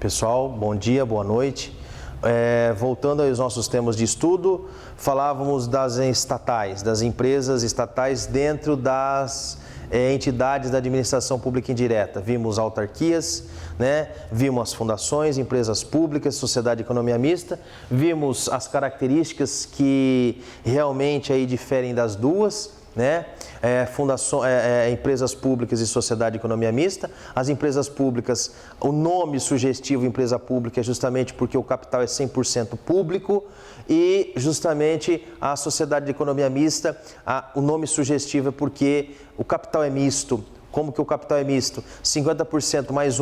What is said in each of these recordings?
Pessoal, bom dia, boa noite. Voltando aos nossos temas de estudo, falávamos das estatais, das empresas estatais dentro das entidades da administração pública indireta. Vimos autarquias, né? Vimos as fundações, empresas públicas, sociedade de economia mista, vimos as características que realmente aí diferem das duas, né? Empresas públicas e sociedade de economia mista. As empresas públicas, o nome sugestivo empresa pública é justamente porque o capital é 100% público, e justamente a sociedade de economia mista, o nome sugestivo é porque o capital é misto. Como que o capital é misto? 50% mais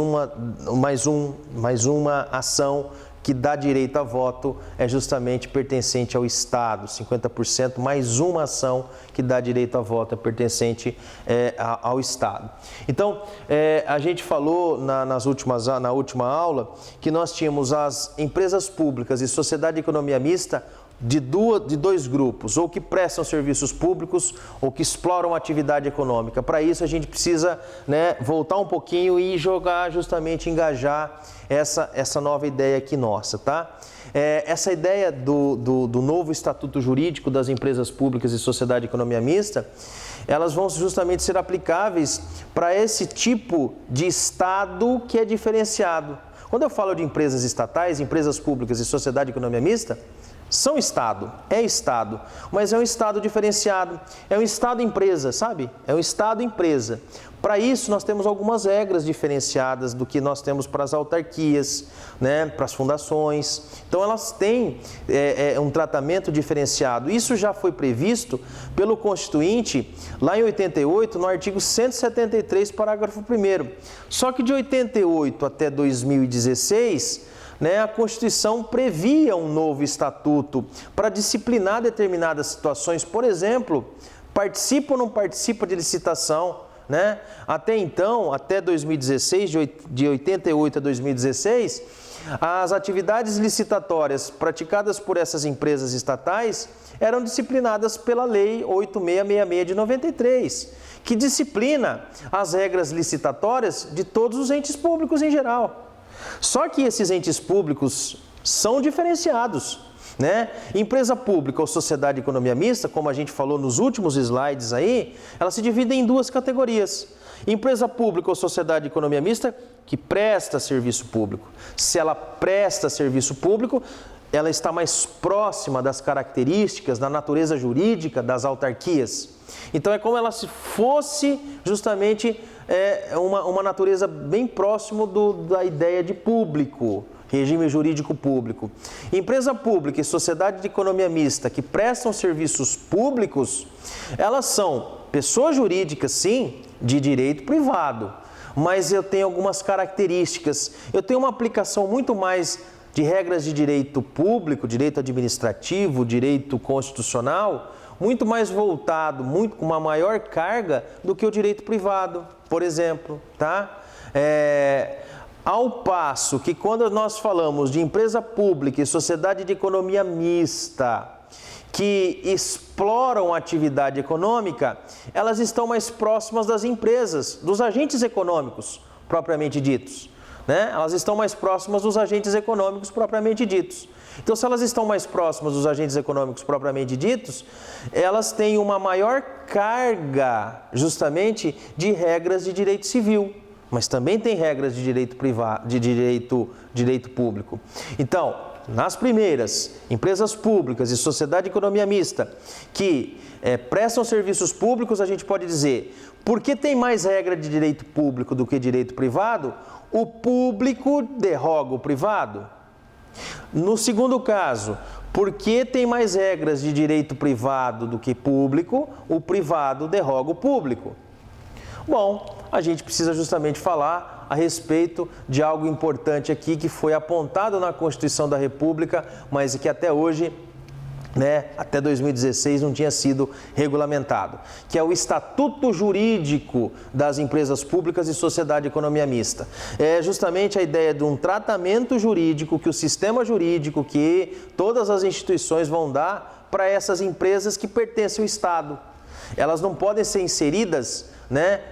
uma ação que dá direito a voto é justamente pertencente ao Estado. 50% mais uma ação que dá direito a voto é pertencente ao Estado. Então, a gente falou na última aula que nós tínhamos as empresas públicas e sociedade de economia mista de dois grupos, ou que prestam serviços públicos ou que exploram atividade econômica. Para isso a gente precisa, né, voltar um pouquinho e engajar essa nova ideia aqui nossa, tá? Essa ideia do novo estatuto jurídico das empresas públicas e sociedade de economia mista, elas vão justamente ser aplicáveis para esse tipo de Estado que é diferenciado. Quando eu falo de empresas estatais, empresas públicas e sociedade de economia mista, são Estado, mas é um Estado diferenciado, é um Estado-empresa, sabe? É um Estado-empresa. Para isso, nós temos algumas regras diferenciadas do que nós temos para as autarquias, né? Para as fundações. Então, elas têm um tratamento diferenciado. Isso já foi previsto pelo Constituinte, lá em 88, no artigo 173, parágrafo 1º. Só que de 88 até 2016... a Constituição previa um novo estatuto para disciplinar determinadas situações. Por exemplo, participa ou não participa de licitação, né? Até então, até 2016, de 88 a 2016, as atividades licitatórias praticadas por essas empresas estatais eram disciplinadas pela Lei 8666 de 93, que disciplina as regras licitatórias de todos os entes públicos em geral. Só que esses entes públicos são diferenciados, né? Empresa pública ou sociedade de economia mista, como a gente falou nos últimos slides aí, elas se dividem em duas categorias. Empresa pública ou sociedade de economia mista que presta serviço público. Se ela presta serviço público, ela está mais próxima das características, da natureza jurídica das autarquias. Então é como ela se fosse justamente uma natureza bem próximo da ideia de público, regime jurídico público. Empresa pública e sociedade de economia mista que prestam serviços públicos, elas são pessoas jurídicas, sim, de direito privado, mas eu tenho algumas características. Eu tenho uma aplicação muito mais de regras de direito público, direito administrativo, direito constitucional, muito mais voltado, com uma maior carga do que o direito privado, por exemplo, tá? Ao passo que quando nós falamos de empresa pública e sociedade de economia mista que exploram atividade econômica, elas estão mais próximas das empresas, dos agentes econômicos propriamente ditos, né? Elas estão mais próximas dos agentes econômicos propriamente ditos. Então, se elas estão mais próximas dos agentes econômicos propriamente ditos, elas têm uma maior carga, justamente, de regras de direito civil, mas também tem regras de direito privado, de direito público. Então, nas primeiras, empresas públicas e sociedade de economia mista que prestam serviços públicos, a gente pode dizer, porque tem mais regra de direito público do que direito privado, o público derroga o privado. No segundo caso, porque tem mais regras de direito privado do que público, o privado derroga o público. Bom, a gente precisa justamente falar a respeito de algo importante aqui que foi apontado na Constituição da República, mas que até hoje, até 2016 não tinha sido regulamentado, que é o Estatuto Jurídico das Empresas Públicas e Sociedade de Economia Mista. É justamente a ideia de um tratamento jurídico, que o sistema jurídico, que todas as instituições vão dar para essas empresas que pertencem ao Estado. Elas não podem ser inseridas,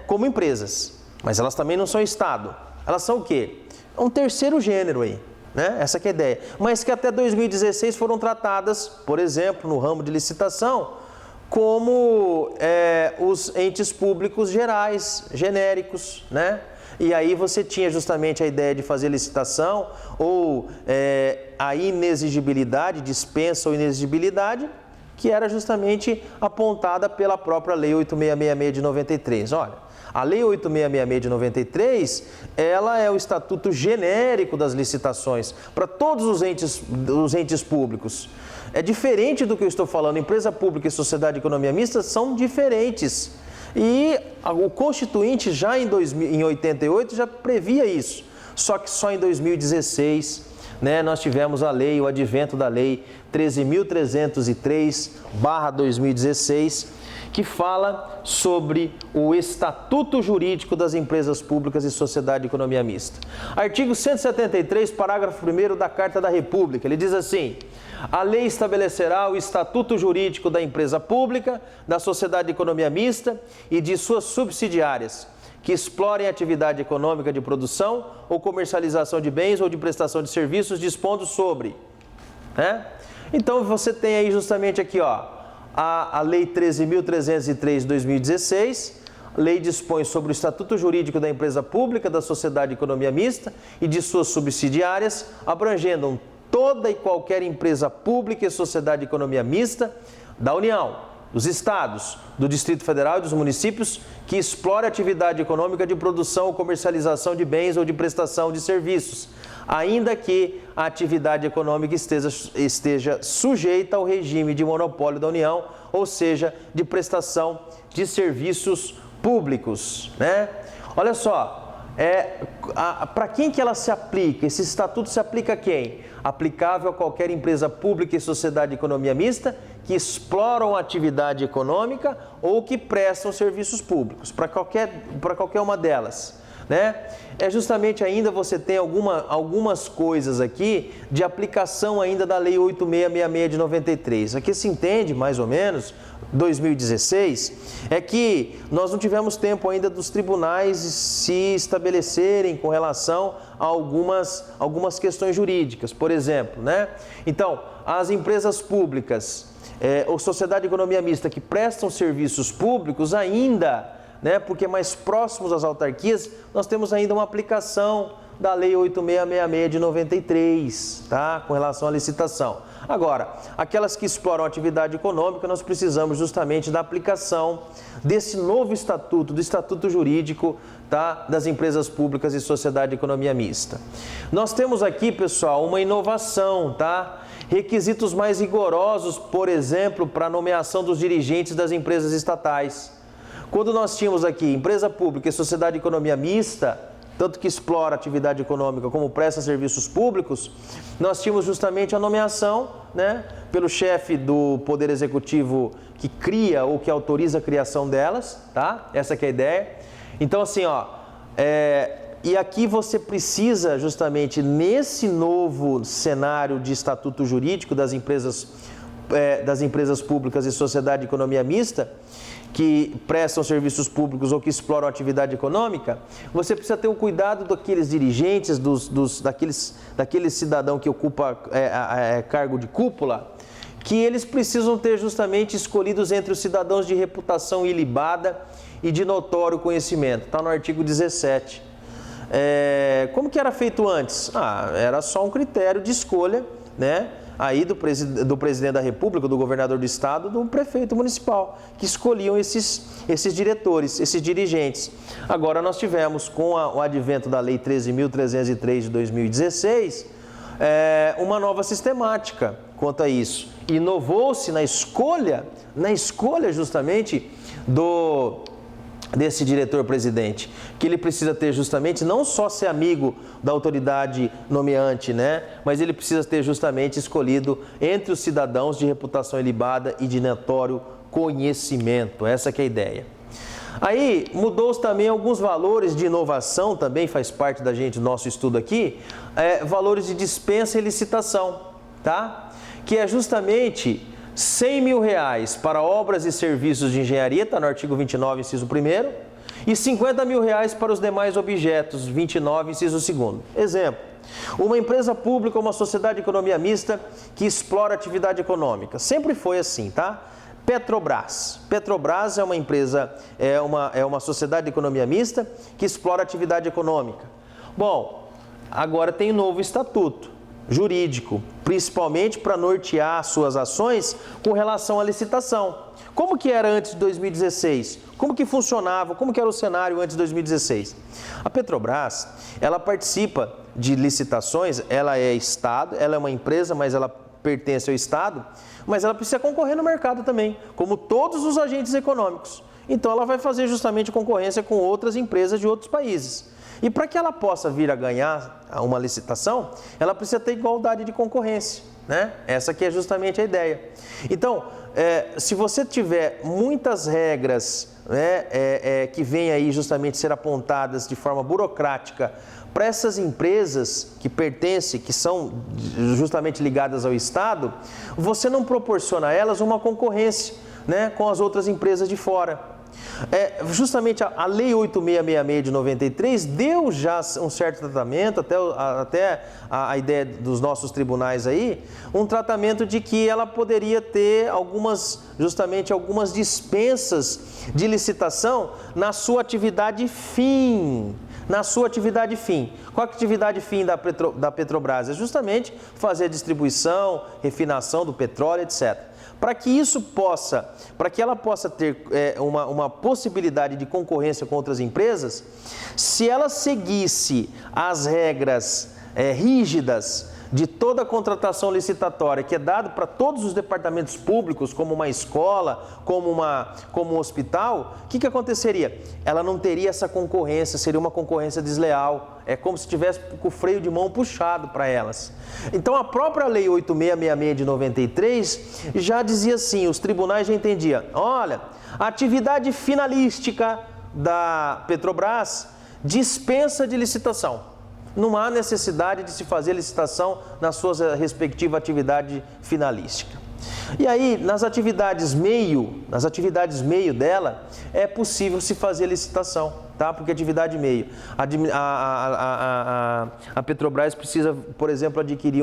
como empresas, mas elas também não são Estado. Elas são o quê? um terceiro gênero aí, né? Essa que é a ideia. Mas que até 2016 foram tratadas, por exemplo, no ramo de licitação, como os entes públicos gerais, genéricos, né? E aí você tinha justamente a ideia de fazer licitação ou a inexigibilidade, dispensa ou inexigibilidade, que era justamente apontada pela própria Lei 8666 de 93. Olha, a Lei 8666 de 93, ela é o estatuto genérico das licitações para todos os entes públicos. É diferente do que eu estou falando, empresa pública e sociedade de economia mista são diferentes. E o Constituinte já em 88 já previa isso, só que só em 2016, né, nós tivemos a lei, o advento da Lei 13.303/2016, que fala sobre o Estatuto Jurídico das Empresas Públicas e Sociedade de Economia Mista. Artigo 173, parágrafo 1º da Carta da República, ele diz assim: a lei estabelecerá o Estatuto Jurídico da Empresa Pública, da Sociedade de Economia Mista e de suas subsidiárias, que explorem atividade econômica de produção ou comercialização de bens ou de prestação de serviços, dispondo sobre, né? Então você tem aí justamente aqui, ó, a Lei 13.303 de 2016, a lei dispõe sobre o Estatuto Jurídico da Empresa Pública, da Sociedade de Economia Mista e de suas subsidiárias, abrangendo toda e qualquer empresa pública e sociedade de economia mista da União, dos Estados, do Distrito Federal e dos municípios que explore atividade econômica de produção ou comercialização de bens ou de prestação de serviços, ainda que a atividade econômica esteja sujeita ao regime de monopólio da União, ou seja, de prestação de serviços públicos, né? Olha só, para quem que ela se aplica? Esse estatuto se aplica a quem? Aplicável a qualquer empresa pública e sociedade de economia mista que exploram atividade econômica ou que prestam serviços públicos, para qualquer uma delas, né? É justamente ainda você tem algumas coisas aqui de aplicação ainda da Lei 8666 de 93. Aqui se entende, mais ou menos, 2016, é que nós não tivemos tempo ainda dos tribunais se estabelecerem com relação a algumas questões jurídicas, por exemplo, né? Então, as empresas públicas ou sociedade de economia mista que prestam serviços públicos ainda, né, porque mais próximos às autarquias, nós temos ainda uma aplicação da Lei 8666 de 93, tá? Com relação à licitação. Agora, aquelas que exploram atividade econômica, nós precisamos justamente da aplicação desse novo estatuto, do Estatuto Jurídico, tá, das empresas públicas e sociedade de economia mista. Nós temos aqui, pessoal, uma inovação, tá? Requisitos mais rigorosos, por exemplo, para a nomeação dos dirigentes das empresas estatais. Quando nós tínhamos aqui empresa pública e sociedade de economia mista, tanto que explora atividade econômica como presta serviços públicos, nós tínhamos justamente a nomeação, né, pelo chefe do Poder Executivo que cria ou que autoriza a criação delas, tá? Essa que é a ideia. Então, assim, ó, e aqui você precisa justamente nesse novo cenário de estatuto jurídico das empresas públicas e sociedade de economia mista, que prestam serviços públicos ou que exploram atividade econômica, você precisa ter o cuidado daqueles dirigentes, daquele cidadão que ocupa cargo de cúpula, que eles precisam ter justamente escolhidos entre os cidadãos de reputação ilibada e de notório conhecimento. Está no artigo 17. Como que era feito antes? Era só um critério de escolha, né? Aí do presidente da República, do governador do estado, do prefeito municipal, que escolhiam esses diretores, esses dirigentes. Agora nós tivemos, com o advento da Lei 13.303 de 2016, uma nova sistemática quanto a isso. Inovou-se na escolha justamente desse diretor-presidente, que ele precisa ter justamente, não só ser amigo da autoridade nomeante, né? Mas ele precisa ter justamente escolhido entre os cidadãos de reputação ilibada e de notório conhecimento. Essa que é a ideia. Aí mudou-se também alguns valores de inovação, também faz parte do nosso estudo aqui, valores de dispensa e licitação, tá? Que é justamente R$100 mil para obras e serviços de engenharia, está no artigo 29, inciso 1º, e R$50 mil para os demais objetos, 29, inciso 2º. Exemplo, uma empresa pública ou uma sociedade de economia mista que explora atividade econômica. Sempre foi assim, tá? Petrobras. Petrobras é uma empresa, é uma sociedade de economia mista que explora atividade econômica. Bom, agora tem um novo estatuto jurídico, principalmente para nortear suas ações com relação à licitação. Como que era antes de 2016? Como que funcionava? Como que era o cenário antes de 2016? A Petrobras, ela participa de licitações, ela é Estado, ela é uma empresa, mas ela pertence ao Estado, mas ela precisa concorrer no mercado também, como todos os agentes econômicos. Então ela vai fazer justamente concorrência com outras empresas de outros países. E para que ela possa vir a ganhar uma licitação, ela precisa ter igualdade de concorrência, né? Essa aqui é justamente a ideia. Então, se você tiver muitas regras, né, que vêm aí justamente ser apontadas de forma burocrática para essas empresas que pertencem, que são justamente ligadas ao Estado, você não proporciona a elas uma concorrência, né, com as outras empresas de fora. Justamente a Lei 8666 de 93 deu já um certo tratamento, até a ideia dos nossos tribunais aí, um tratamento de que ela poderia ter algumas dispensas de licitação na sua atividade fim. Na sua atividade fim. Qual a atividade fim da Petrobras? É justamente fazer a distribuição, refinação do petróleo, etc. Para que ela possa ter uma possibilidade de concorrência com outras empresas, se ela seguisse as regras rígidas de toda a contratação licitatória que é dado para todos os departamentos públicos, como uma escola, como um hospital, o que aconteceria? Ela não teria essa concorrência, seria uma concorrência desleal. É como se tivesse com o freio de mão puxado para elas. Então a própria Lei 8666 de 93 já dizia assim, os tribunais já entendiam, olha, a atividade finalística da Petrobras dispensa de licitação. Não há necessidade de se fazer licitação na sua respectiva atividade finalística. E aí, nas atividades meio dela, é possível se fazer licitação, tá? Porque atividade meio, a Petrobras precisa, por exemplo, adquirir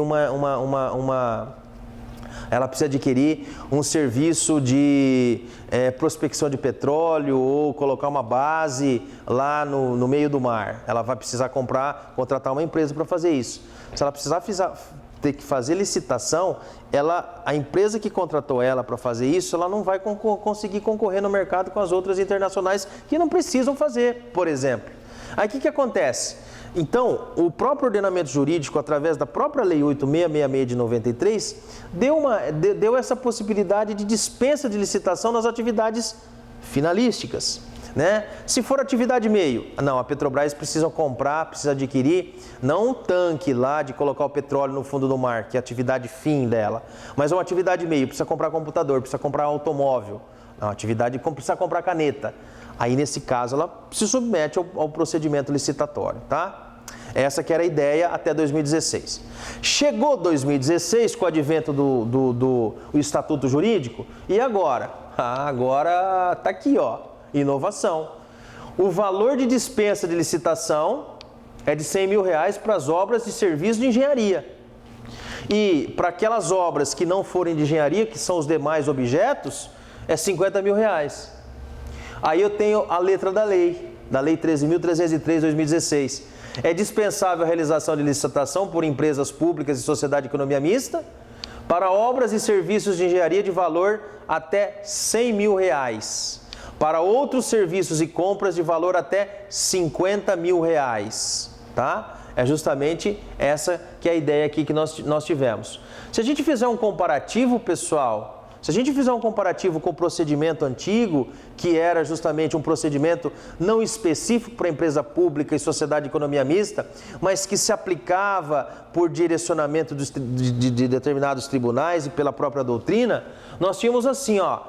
ela precisa adquirir um serviço de prospecção de petróleo ou colocar uma base lá no meio do mar. Ela vai precisar contratar uma empresa para fazer isso. Se ela precisar ter que fazer licitação, a empresa que contratou ela para fazer isso, ela não vai conseguir concorrer no mercado com as outras internacionais que não precisam fazer, por exemplo. Aí o que acontece? Então, o próprio ordenamento jurídico, através da própria Lei 8666 de 93, deu essa possibilidade de dispensa de licitação nas atividades finalísticas, né? Se for atividade meio, não, a Petrobras precisa adquirir, não um tanque lá de colocar o petróleo no fundo do mar, que é a atividade fim dela, mas uma atividade meio, precisa comprar computador, precisa comprar automóvel, não, precisa comprar caneta. Aí, nesse caso, ela se submete ao procedimento licitatório, tá? Essa que era a ideia até 2016. Chegou 2016 com o advento do Estatuto Jurídico, e agora? Agora está aqui, ó, inovação. O valor de dispensa de licitação é de R$100 mil para as obras de serviço de engenharia. E para aquelas obras que não forem de engenharia, que são os demais objetos, é R$50 mil. Aí eu tenho a letra da lei 13.303 de 2016. É dispensável a realização de licitação por empresas públicas e sociedade de economia mista para obras e serviços de engenharia de valor até R$100 mil. Para outros serviços e compras de valor até R$50 mil, tá? É justamente essa que é a ideia aqui que nós tivemos. Se a gente fizer um comparativo, pessoal, com o procedimento antigo, que era justamente um procedimento não específico para empresa pública e sociedade de economia mista, mas que se aplicava por direcionamento de determinados tribunais e pela própria doutrina, nós tínhamos assim, ó,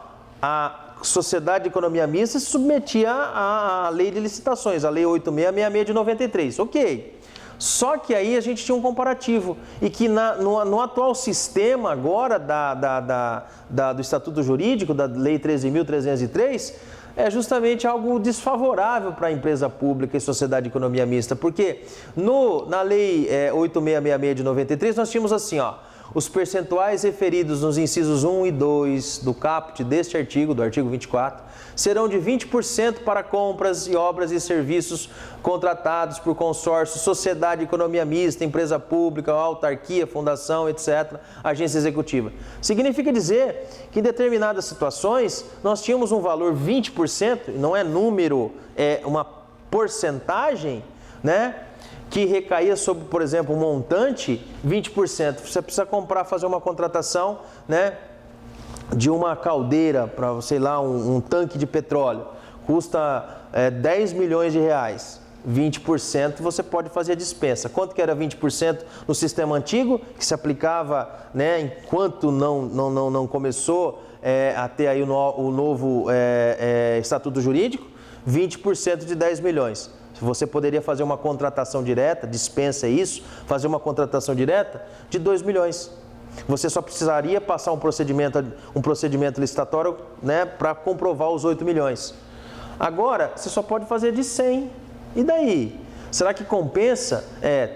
a sociedade de economia mista se submetia à lei de licitações, a lei 8666 de 93, ok. Só que aí a gente tinha um comparativo e que no atual sistema agora do Estatuto Jurídico, da Lei 13.303, é justamente algo desfavorável para a empresa pública e sociedade de economia mista, porque na Lei 8666 de 93 nós tínhamos assim, ó, os percentuais referidos nos incisos 1 e 2 do caput deste artigo, do artigo 24, serão de 20% para compras e obras e serviços contratados por consórcio, sociedade de economia mista, empresa pública, autarquia, fundação, etc., agência executiva. Significa dizer que em determinadas situações nós tínhamos um valor 20%, não é número, é uma porcentagem, né? Que recaía sobre, por exemplo, um montante, 20%. Você precisa fazer uma contratação, né, de uma caldeira para, sei lá, um tanque de petróleo. Custa 10 milhões de reais. 20% você pode fazer a dispensa. Quanto que era 20% no sistema antigo, que se aplicava, né, enquanto não começou a ter aí o novo Estatuto Jurídico? 20% de 10 milhões. Você poderia fazer uma contratação direta, dispensa isso, fazer uma contratação direta de 2 milhões. Você só precisaria passar um procedimento licitatório, né, para comprovar os 8 milhões. Agora, você só pode fazer de 100. E daí? Será que compensa?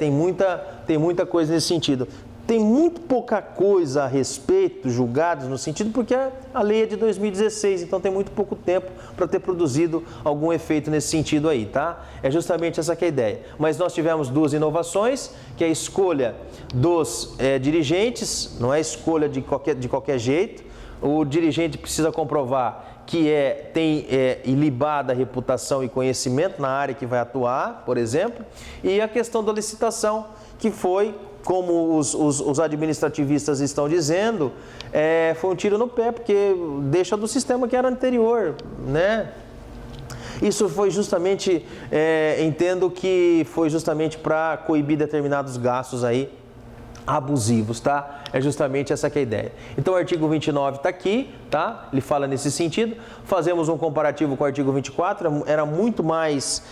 Tem muita coisa nesse sentido. Tem muito pouca coisa a respeito, julgados no sentido, porque a lei é de 2016, então tem muito pouco tempo para ter produzido algum efeito nesse sentido aí, tá? É justamente essa que é a ideia. Mas nós tivemos 2 inovações, que é a escolha dos dirigentes, não é escolha de qualquer jeito. O dirigente precisa comprovar que tem ilibada reputação e conhecimento na área que vai atuar, por exemplo, e a questão da licitação, que foi, como os administrativistas estão dizendo, foi um tiro no pé, porque deixa do sistema que era anterior, né? Isso foi justamente, entendo que foi justamente para coibir determinados gastos aí abusivos, tá? É justamente essa que é a ideia. Então o artigo 29 está aqui, tá? Ele fala nesse sentido. Fazemos um comparativo com o artigo 24, era muito mais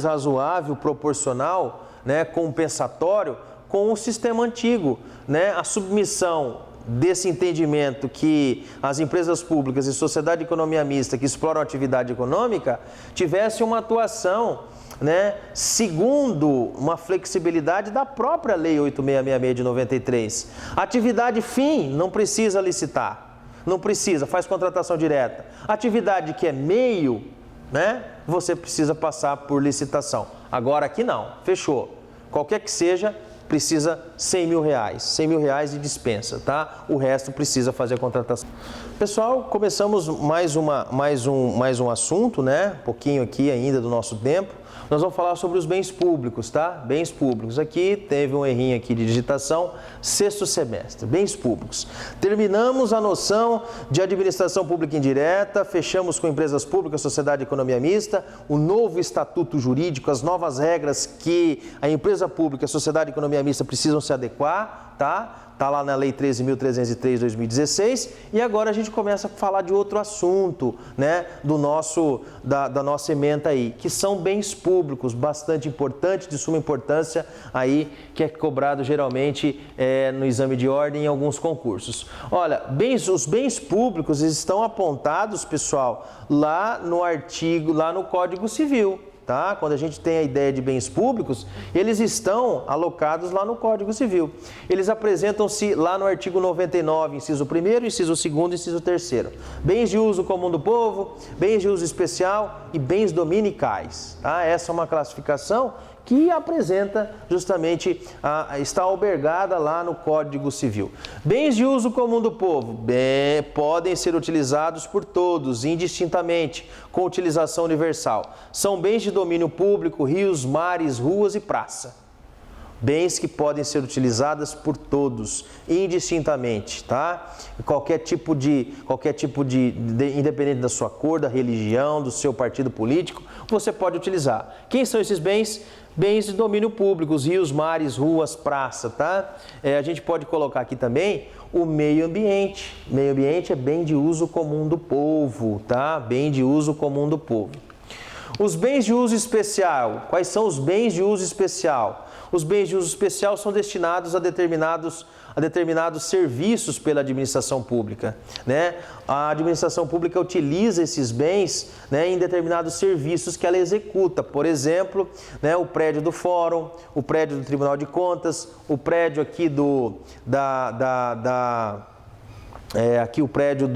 razoável, proporcional, né, compensatório com o sistema antigo, né? A submissão desse entendimento que as empresas públicas e sociedade de economia mista que exploram a atividade econômica tivessem uma atuação, né, segundo uma flexibilidade da própria Lei 8666 de 93. Atividade fim não precisa licitar, não precisa, faz contratação direta. Atividade que é meio, né, você precisa passar por licitação. Agora aqui não, fechou. Qualquer que seja, precisa 100 mil reais, 100 mil reais de dispensa, tá? O resto precisa fazer a contratação. Pessoal, começamos mais um assunto, né? Um pouquinho aqui ainda do nosso tempo. Nós vamos falar sobre os bens públicos, tá? Bens públicos. Aqui teve um errinho aqui de digitação. 6º semestre, bens públicos. Terminamos a noção de administração pública indireta, fechamos com empresas públicas, sociedade de economia mista, o novo estatuto jurídico, as novas regras que a empresa pública e a sociedade de economia mista precisam se adequar, tá? Está lá na Lei 13.303 de 2016, e agora a gente começa a falar de outro assunto, né, da nossa ementa aí, que são bens públicos, bastante importantes, de suma importância aí, que é cobrado geralmente no exame de ordem em alguns concursos. Olha, os bens públicos estão apontados, pessoal, lá no Código Civil. Tá? Quando a gente tem a ideia de bens públicos, eles estão alocados lá no Código Civil. Eles apresentam-se lá no artigo 99, inciso 1º, inciso 2º, inciso 3º. Bens de uso comum do povo, bens de uso especial e bens dominicais. Tá? Essa é uma classificação que apresenta justamente, está albergada lá no Código Civil. Bens de uso comum do povo podem ser utilizados por todos, indistintamente, com utilização universal. São bens de domínio público, rios, mares, ruas e praça. Bens que podem ser utilizadas por todos, indistintamente, tá? Qualquer tipo de, independente da sua cor, da religião, do seu partido político, você pode utilizar. Quem são esses bens? Bens de domínio público, os rios, mares, ruas, praça, tá? A gente pode colocar aqui também o meio ambiente. Meio ambiente é bem de uso comum do povo, tá? Bem de uso comum do povo. Os bens de uso especial. Quais são os bens de uso especial? Os bens de uso especial são destinados a determinados serviços pela administração pública, né? A administração pública utiliza esses bens, né, em determinados serviços que ela executa. Por exemplo, né, o prédio do Fórum, o prédio do Tribunal de Contas, o prédio aqui aqui o prédio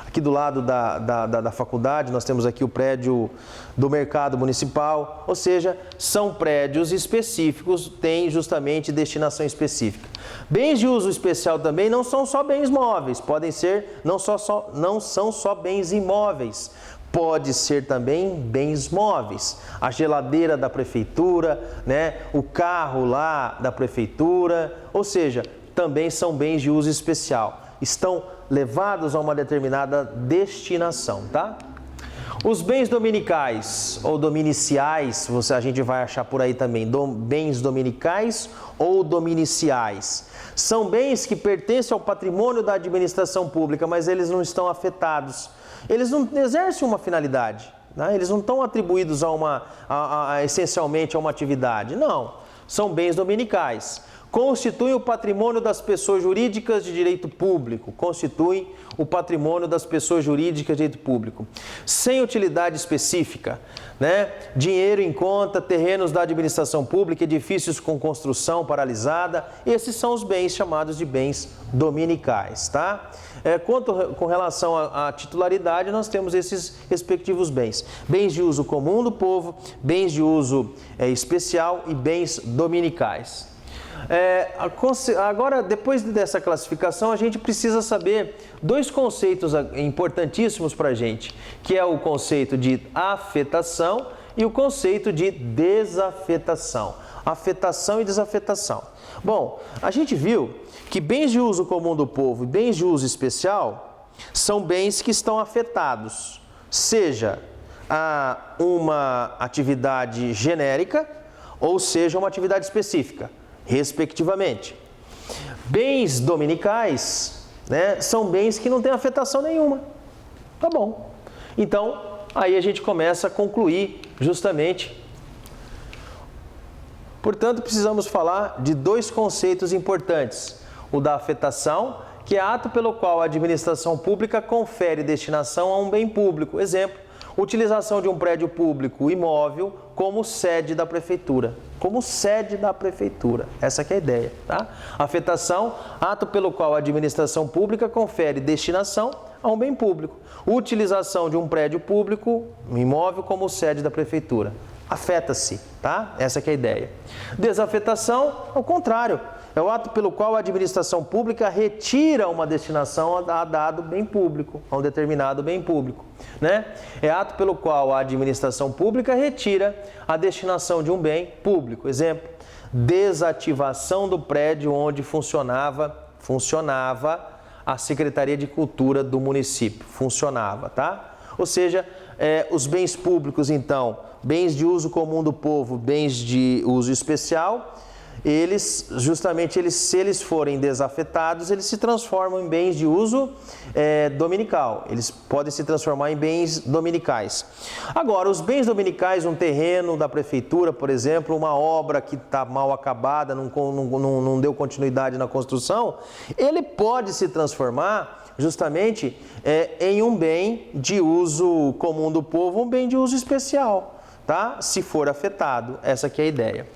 aqui do lado da faculdade, nós temos aqui o prédio do mercado municipal, ou seja, são prédios específicos, têm justamente destinação específica. Bens de uso especial também não são só bens móveis, podem ser, não são só bens imóveis, pode ser também bens móveis. A geladeira da prefeitura, né, o carro lá da prefeitura, ou seja, também são bens de uso especial. Estão levados a uma determinada destinação, tá? Os bens dominicais ou dominiciais, a gente vai achar por aí também, bens dominicais ou dominiciais. São bens que pertencem ao patrimônio da administração pública, mas eles não estão afetados. Eles não exercem uma finalidade, né? Eles não estão atribuídos essencialmente a uma atividade. Não, são bens dominicais. Constituem o patrimônio das pessoas jurídicas de direito público. Constituem o patrimônio das pessoas jurídicas de direito público. Sem utilidade específica, né? Dinheiro em conta, terrenos da administração pública, edifícios com construção paralisada. Esses são os bens chamados de bens dominicais, tá? Com relação à titularidade, nós temos esses respectivos bens. Bens de uso comum do povo, bens de uso especial e bens dominicais. Agora, depois dessa classificação, a gente precisa saber dois conceitos importantíssimos para a gente, que é o conceito de afetação e o conceito de desafetação. Afetação e desafetação. Bom, a gente viu que bens de uso comum do povo e bens de uso especial são bens que estão afetados, seja a uma atividade genérica ou seja uma atividade específica, respectivamente. Bens dominicais, né, são bens que não têm afetação nenhuma. Tá bom. Então, aí a gente começa a concluir justamente. Portanto, precisamos falar de dois conceitos importantes. O da afetação, que é ato pelo qual a administração pública confere destinação a um bem público. Exemplo, utilização de um prédio público imóvel como sede da prefeitura. Como sede da prefeitura. Essa que é a ideia, tá? Afetação, ato pelo qual a administração pública confere destinação a um bem público. Utilização de um prédio público, um imóvel, como sede da prefeitura. Afeta-se, tá? Essa que é a ideia. Desafetação, ao contrário. É o ato pelo qual a administração pública retira uma destinação a dado bem público, a um determinado bem público, né? É ato pelo qual a administração pública retira a destinação de um bem público. Exemplo, desativação do prédio onde funcionava a Secretaria de Cultura do município. Funcionava, tá? Ou seja, os bens públicos, então, bens de uso comum do povo, bens de uso especial, se eles forem desafetados, eles se transformam em bens de uso dominical. Eles podem se transformar em bens dominicais. Agora, os bens dominicais, um terreno da prefeitura, por exemplo, uma obra que está mal acabada, não deu continuidade na construção, ele pode se transformar justamente em um bem de uso comum do povo, um bem de uso especial, tá? Se for afetado, essa que é a ideia.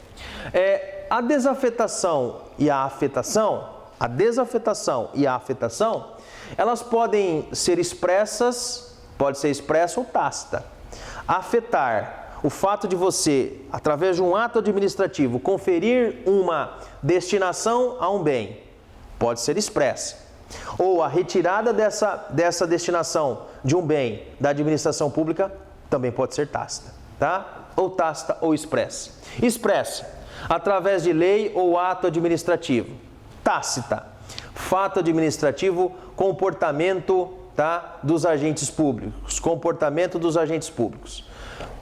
A desafetação e a afetação, elas podem ser expressas, pode ser expressa ou tácita. Afetar, o fato de você, através de um ato administrativo, conferir uma destinação a um bem, pode ser expressa. Ou a retirada dessa destinação de um bem da administração pública também pode ser tácita, tá? Ou tácita ou expressa. Expressa, através de lei ou ato administrativo. Tácita, fato administrativo, comportamento, tá, dos agentes públicos. Comportamento dos agentes públicos.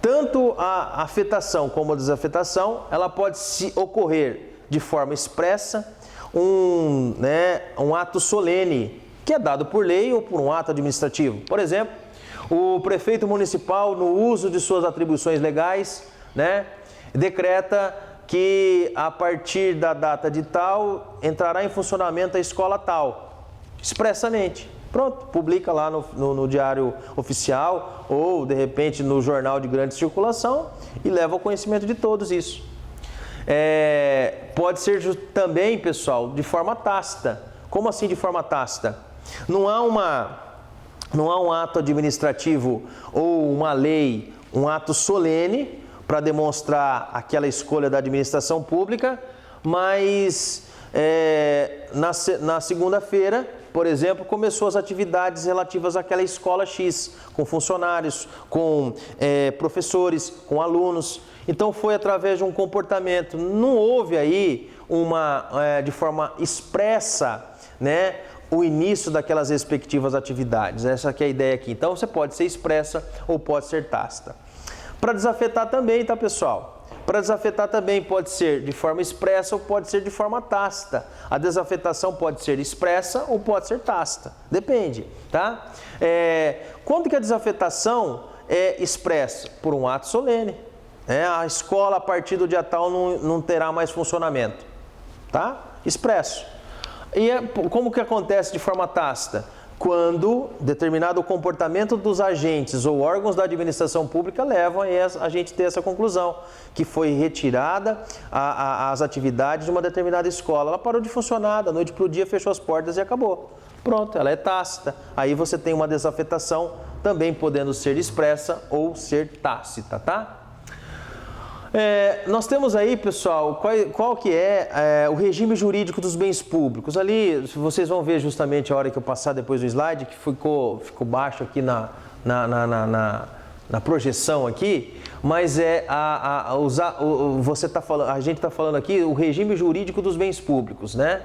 Tanto a afetação como a desafetação, ela pode ocorrer de forma expressa, um ato solene, que é dado por lei ou por um ato administrativo. Por exemplo, o prefeito municipal, no uso de suas atribuições legais, né, decreta que a partir da data de tal entrará em funcionamento a escola tal, expressamente. Pronto, publica lá no Diário Oficial ou, de repente, no jornal de grande circulação e leva ao conhecimento de todos isso. Pode ser também, pessoal, de forma tácita. Como assim de forma tácita? Não há um ato administrativo ou uma lei, um ato solene para demonstrar aquela escolha da administração pública, mas na segunda-feira, por exemplo, começou as atividades relativas àquela escola X, com funcionários, com professores, com alunos. Então foi através de um comportamento. Não houve aí de forma expressa, né, o início daquelas respectivas atividades. Essa que é a ideia aqui. Então você pode ser expressa ou pode ser tácita. Para desafetar também, tá, pessoal? Para desafetar também pode ser de forma expressa ou pode ser de forma tácita. A desafetação pode ser expressa ou pode ser tácita. Depende, tá? Quando que a desafetação é expressa? Por um ato solene. A escola, a partir do dia tal, não terá mais funcionamento. Tá? Expresso. E como que acontece de forma tácita? Quando determinado comportamento dos agentes ou órgãos da administração pública levam a gente ter essa conclusão, que foi retirada as atividades de uma determinada escola. Ela parou de funcionar, da noite para o dia fechou as portas e acabou. Pronto, ela é tácita. Aí você tem uma desafetação também podendo ser expressa ou ser tácita, tá? Nós temos aí, pessoal, qual que é o regime jurídico dos bens públicos. Ali, vocês vão ver justamente a hora que eu passar depois do slide, que ficou baixo aqui na projeção aqui, mas a gente está falando aqui o regime jurídico dos bens públicos, né?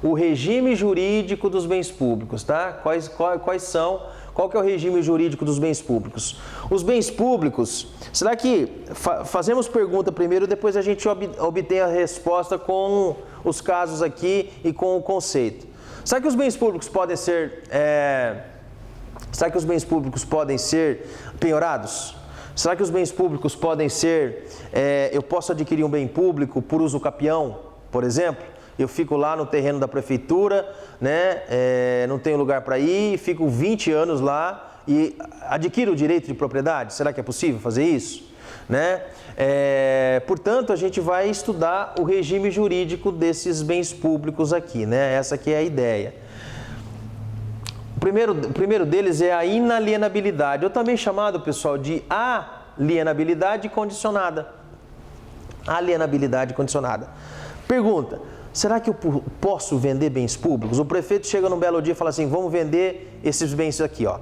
O regime jurídico dos bens públicos, tá? Qual que é o regime jurídico dos bens públicos? Os bens públicos, será que fazemos pergunta primeiro, depois a gente obtém a resposta com os casos aqui e com o conceito. Será que os bens públicos podem ser penhorados? Será que os bens públicos podem ser, eu posso adquirir um bem público por uso capião, por exemplo? Eu fico lá no terreno da prefeitura, né? Não tenho lugar para ir, fico 20 anos lá e adquiro o direito de propriedade. Será que é possível fazer isso? Né? Portanto, a gente vai estudar o regime jurídico desses bens públicos aqui, né? Essa aqui é a ideia. O primeiro deles é a inalienabilidade, ou também chamado, pessoal, de alienabilidade condicionada. Alienabilidade condicionada. Pergunta: será que eu posso vender bens públicos? O prefeito chega num belo dia e fala assim: vamos vender esses bens aqui, ó.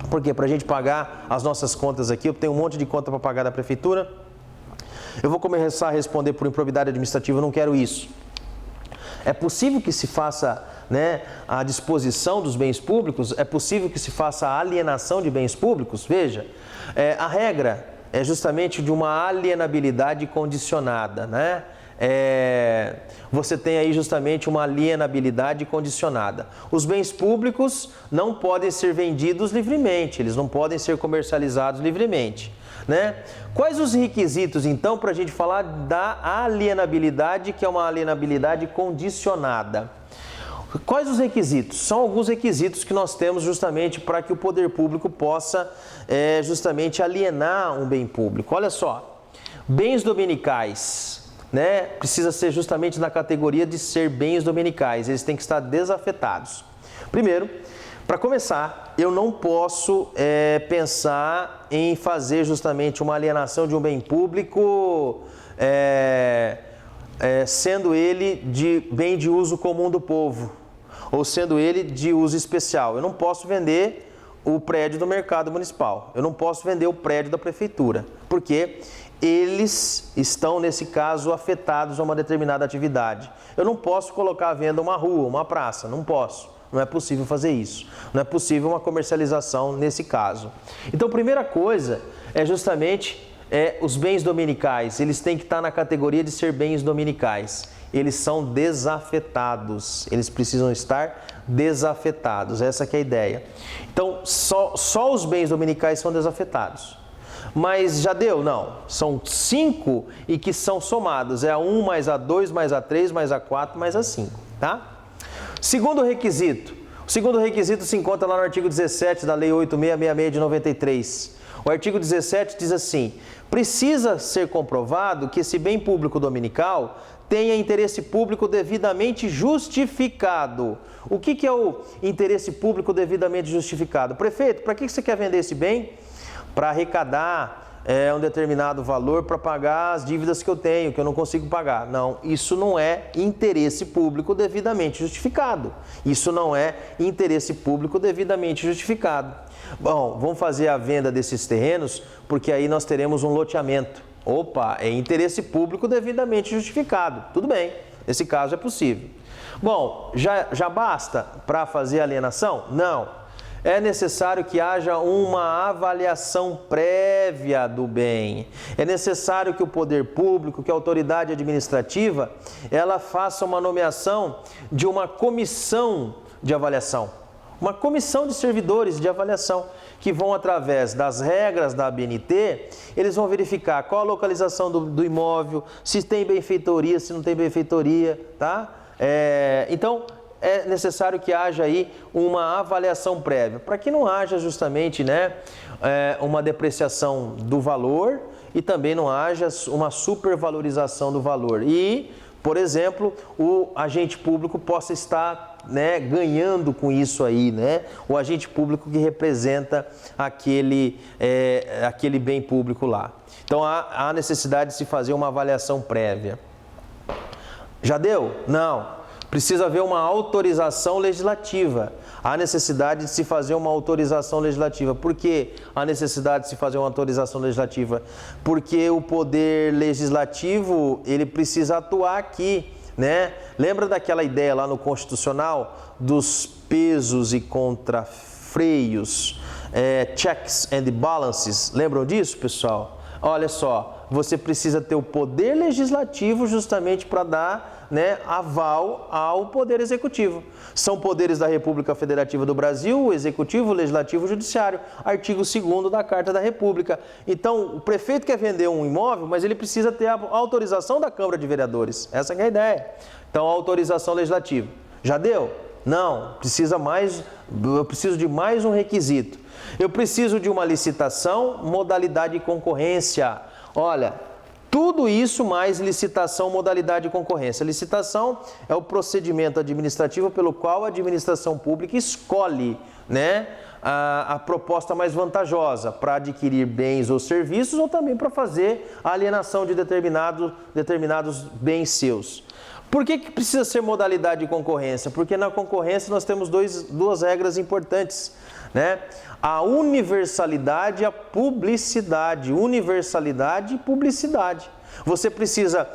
Por quê? Para a gente pagar as nossas contas aqui. Eu tenho um monte de conta para pagar da prefeitura. Eu vou começar a responder por improbidade administrativa, eu não quero isso. É possível que se faça, né, a disposição dos bens públicos? É possível que se faça a alienação de bens públicos? Veja, a regra é justamente de uma alienabilidade condicionada, né? Você tem aí justamente uma alienabilidade condicionada. Os bens públicos não podem ser vendidos livremente, eles não podem ser comercializados livremente, né? Quais os requisitos, então, para a gente falar da alienabilidade, que é uma alienabilidade condicionada? Quais os requisitos? São alguns requisitos que nós temos justamente para que o poder público possa justamente alienar um bem público. Olha só, bens dominicais, né? Precisa ser justamente na categoria de ser bens dominicais, eles têm que estar desafetados. Primeiro, para começar, eu não posso pensar em fazer justamente uma alienação de um bem público sendo ele de bem de uso comum do povo, ou sendo ele de uso especial. Eu não posso vender o prédio do mercado municipal, eu não posso vender o prédio da prefeitura, porque eles estão, nesse caso, afetados a uma determinada atividade. Eu não posso colocar à venda uma rua, uma praça, não posso. Não é possível fazer isso. Não é possível uma comercialização nesse caso. Então, a primeira coisa é justamente os bens dominicais. Eles têm que estar na categoria de ser bens dominicais. Eles são desafetados. Eles precisam estar desafetados. Essa que é a ideia. Então, só os bens dominicais são desafetados. mas já deu? Não. São 5 e que são somados. É a 1 mais a 2 mais a 3 mais a 4 mais a 5, tá? Segundo requisito. O segundo requisito se encontra lá no artigo 17 da Lei 8666 de 93. O artigo 17 diz assim: precisa ser comprovado que esse bem público dominical tenha interesse público devidamente justificado. O que é o interesse público devidamente justificado? Prefeito, para que você quer vender esse bem? Para arrecadar um determinado valor para pagar as dívidas que eu tenho, que eu não consigo pagar. Não, isso não é interesse público devidamente justificado. Isso não é interesse público devidamente justificado. Bom, vamos fazer a venda desses terrenos, porque aí nós teremos um loteamento. Opa, é interesse público devidamente justificado. Tudo bem, esse caso é possível. Bom, já basta para fazer a alienação? Não. É necessário que haja uma avaliação prévia do bem. É necessário que o poder público, que a autoridade administrativa, ela faça uma nomeação de uma comissão de avaliação. Uma comissão de servidores de avaliação que vão, através das regras da ABNT, eles vão verificar qual a localização do imóvel, se tem benfeitoria, se não tem benfeitoria, tá? Então, é necessário que haja aí uma avaliação prévia, para que não haja justamente, né, uma depreciação do valor e também não haja uma supervalorização do valor. E, por exemplo, o agente público possa estar, né, ganhando com isso aí, né? O agente público que representa aquele bem público lá. Então, há necessidade de se fazer uma avaliação prévia. Já deu? Não. Precisa haver uma autorização legislativa. Há necessidade de se fazer uma autorização legislativa. Por que há necessidade de se fazer uma autorização legislativa? Porque o poder legislativo, ele precisa atuar aqui, né? Lembra daquela ideia lá no Constitucional dos pesos e contrafreios, checks and balances? Lembram disso, pessoal? Olha só, você precisa ter o poder legislativo justamente para dar, né, aval ao poder executivo. São poderes da República Federativa do Brasil, o executivo, o legislativo e o judiciário. Artigo 2º da Carta da República. Então, o prefeito quer vender um imóvel, mas ele precisa ter a autorização da Câmara de Vereadores. Essa é a ideia. Então, a autorização legislativa. Já deu? Não. Eu preciso de mais um requisito. Eu preciso de uma licitação, modalidade e concorrência. Olha, tudo isso mais licitação, modalidade e concorrência. Licitação é o procedimento administrativo pelo qual a administração pública escolhe, né, a proposta mais vantajosa para adquirir bens ou serviços ou também para fazer a alienação de determinados bens seus. Por que precisa ser modalidade de concorrência? Porque na concorrência nós temos duas regras importantes, né? A universalidade e a publicidade. Universalidade e publicidade. Você precisa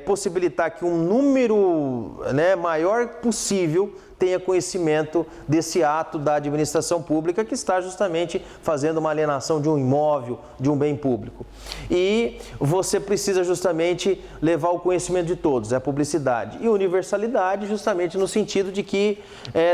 possibilitar que um número, né, maior possível tenha conhecimento desse ato da administração pública que está justamente fazendo uma alienação de um imóvel, de um bem público. E você precisa justamente levar o conhecimento de todos, é a publicidade. E universalidade justamente no sentido de que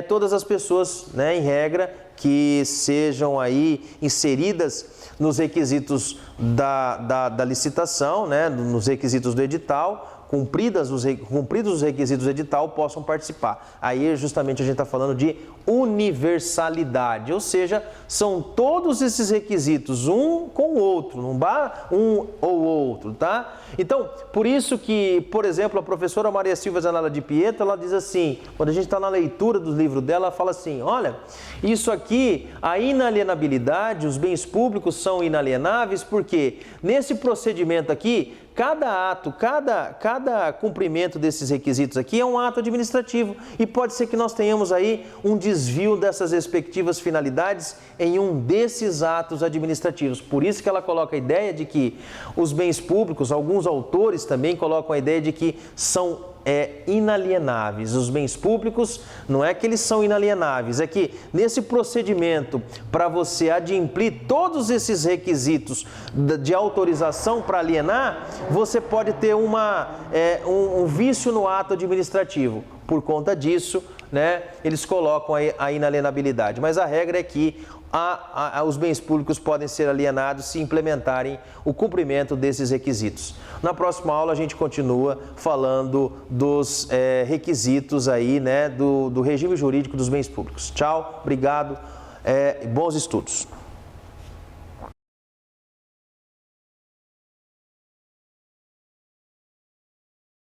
todas as pessoas, né, em regra, que sejam aí inseridas nos requisitos da licitação, né, nos requisitos do edital, cumpridos os requisitos do edital, possam participar. Aí justamente a gente está falando de universalidade, ou seja, são todos esses requisitos, um com o outro, não dá um ou outro, tá? Então, por isso que, por exemplo, a professora Maria Silva Zanella de Pietro, ela diz assim, quando a gente está na leitura do livro dela, ela fala assim, olha, isso aqui, a inalienabilidade, os bens públicos são inalienáveis, porque nesse procedimento aqui, cada ato, cada cumprimento desses requisitos aqui é um ato administrativo e pode ser que nós tenhamos aí um desvio dessas respectivas finalidades em um desses atos administrativos. Por isso que ela coloca a ideia de que os bens públicos, alguns autores também colocam a ideia de que são inalienáveis. Os bens públicos não é que eles são inalienáveis, é que nesse procedimento, para você adimplir todos esses requisitos de autorização para alienar, você pode ter um vício no ato administrativo. Por conta disso, né, eles colocam a inalienabilidade. Mas a regra é que os bens públicos podem ser alienados se implementarem o cumprimento desses requisitos. Na próxima aula a gente continua falando dos requisitos aí, né, do regime jurídico dos bens públicos. Tchau, obrigado, bons estudos.